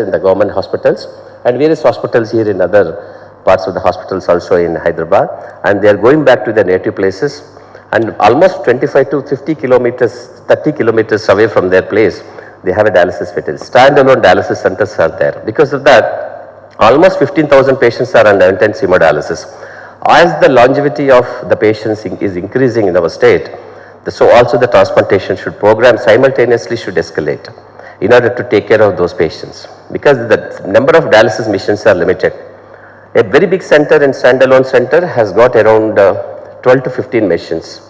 in the government hospitals and various hospitals here in other parts of the hospitals also in Hyderabad, and they are going back to their native places, and almost 25 to 50 kilometers, 30 kilometers away from their place, they have a dialysis facility. Standalone dialysis centers are there. Because of that, almost 15,000 patients are under intensive hemodialysis. As the longevity of the patients is increasing in our state, so also the transplantation program simultaneously should escalate in order to take care of those patients, because the number of dialysis machines are limited. A very big center and standalone center has got around 12 to 15 machines,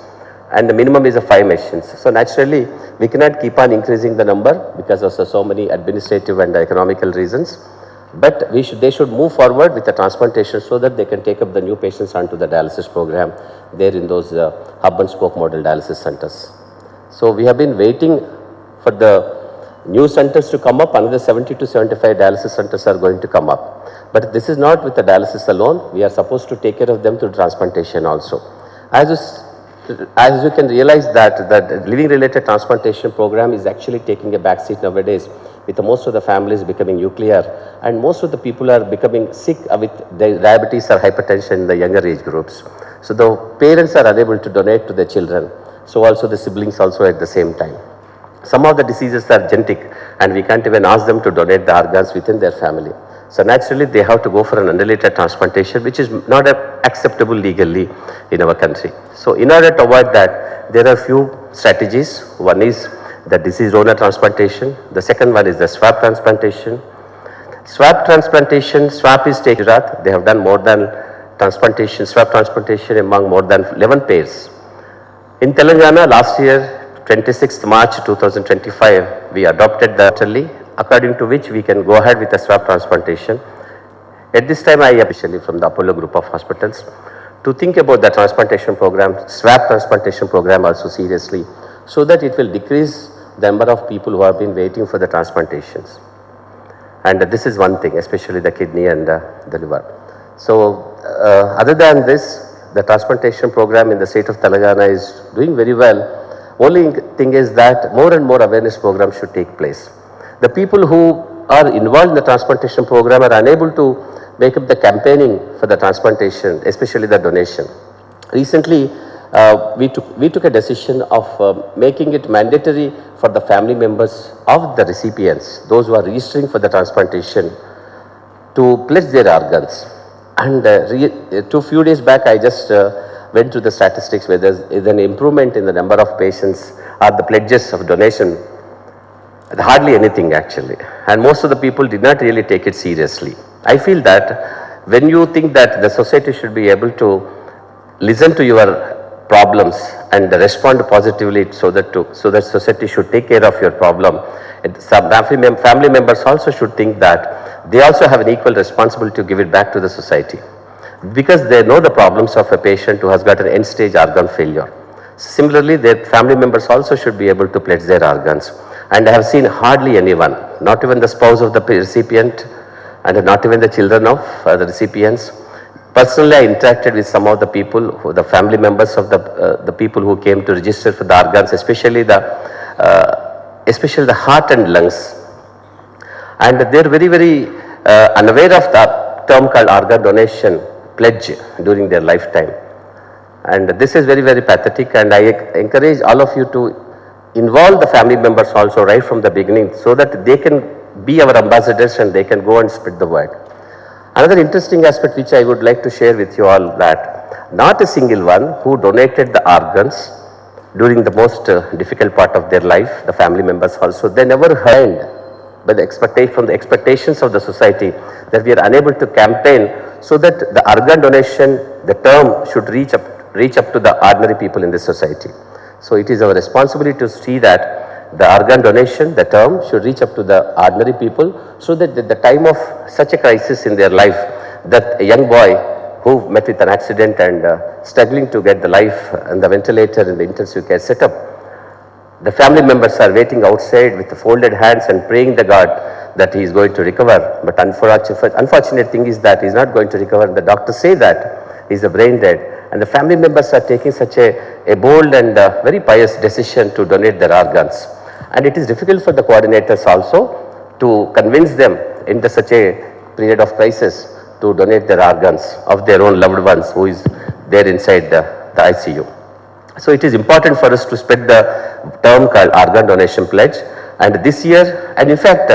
and the minimum is 5 machines. So naturally, we cannot keep on increasing the number because of so many administrative and economical reasons. But they should move forward with the transplantation so that they can take up the new patients onto the dialysis program there in those hub and spoke model dialysis centers. So we have been waiting for the new centers to come up. Another 70 to 75 dialysis centers are going to come up. But this is not with the dialysis alone. We are supposed to take care of them through transplantation also. As you can realize that the living related transplantation program is actually taking a backseat nowadays, with most of the families becoming nuclear and most of the people are becoming sick with diabetes or hypertension in the younger age groups. So the parents are unable to donate to their children. So also the siblings also at the same time. Some of the diseases are genetic and we can't even ask them to donate the organs within their family. So naturally they have to go for an unrelated transplantation, which is not acceptable legally in our country. So in order to avoid that, there are few strategies. One is the disease donor transplantation. The second one is the swab transplantation. Swab transplantation, swab is taken. They have done more than transplantation, swab transplantation among more than 11 pairs. In Telangana last year, 26th March 2025, we adopted the quarterly, according to which we can go ahead with the swab transplantation. At this time, I officially from the Apollo group of hospitals to think about the transplantation program, swab transplantation program also seriously, so that it will decrease the number of people who have been waiting for the transplantations. And this is one thing, especially the kidney and the liver. So other than this, the transplantation program in the state of Telangana is doing very well. Only thing is that more and more awareness programs should take place. The people who are involved in the transplantation program are unable to make up the campaigning for the transplantation, especially the donation. Recently, we took a decision of making it mandatory for the family members of the recipients, those who are registering for the transplantation, to pledge their organs. And a few days back, I just went through the statistics where there is an improvement in the number of patients or the pledges of donation. Hardly anything actually, and most of the people did not really take it seriously. I feel that when you think that the society should be able to listen to your problems and respond positively, so that society should take care of your problem, some family members also should think that they also have an equal responsibility to give it back to the society, because they know the problems of a patient who has got an end stage organ failure. Similarly, their family members also should be able to pledge their organs. And I have seen hardly anyone, not even the spouse of the recipient and not even the children of the recipients. Personally, I interacted with some of the people, the family members of the people who came to register for the organs, especially the heart and lungs. And they are very, very unaware of the term called organ donation pledge during their lifetime. And this is very, very pathetic, and I encourage all of you to involve the family members also right from the beginning, so that they can be our ambassadors and they can go and spread the word. Another interesting aspect which I would like to share with you all, that not a single one who donated the organs during the most difficult part of their life, the family members also, they never heard by the expectations of the society that we are unable to campaign so that the organ donation, the term should reach up to the ordinary people in this society. So it is our responsibility to see that the organ donation, the term, should reach up to the ordinary people, so that at the time of such a crisis in their life, that a young boy who met with an accident and struggling to get the life and the ventilator and the intensive care set up, the family members are waiting outside with the folded hands and praying the God that he is going to recover. But unfortunate thing is that he is not going to recover. The doctors say that he is a brain dead. And the family members are taking such a bold and very pious decision to donate their organs. And it is difficult for the coordinators also to convince them in such a period of crisis to donate their organs of their own loved ones who is there inside the ICU. So it is important for us to spread the term called organ donation pledge. And this year, and in fact,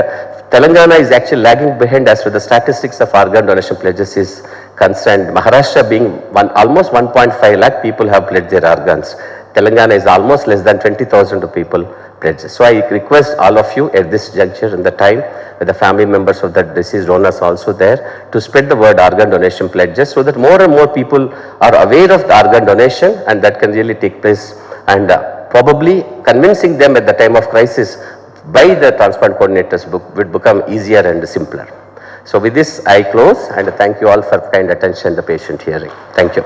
Telangana is actually lagging behind as for the statistics of organ donation pledges is concerned. Maharashtra being almost 1.5 lakh people have pledged their organs. Telangana is almost less than 20,000 people pledged. So I request all of you at this juncture in the time with the family members of the deceased donors also there to spread the word organ donation pledges so that more and more people are aware of the organ donation and that can really take place, and probably convincing them at the time of crisis by the transplant coordinators would become easier and simpler. So with this I close and thank you all for kind attention, the patient hearing. Thank you.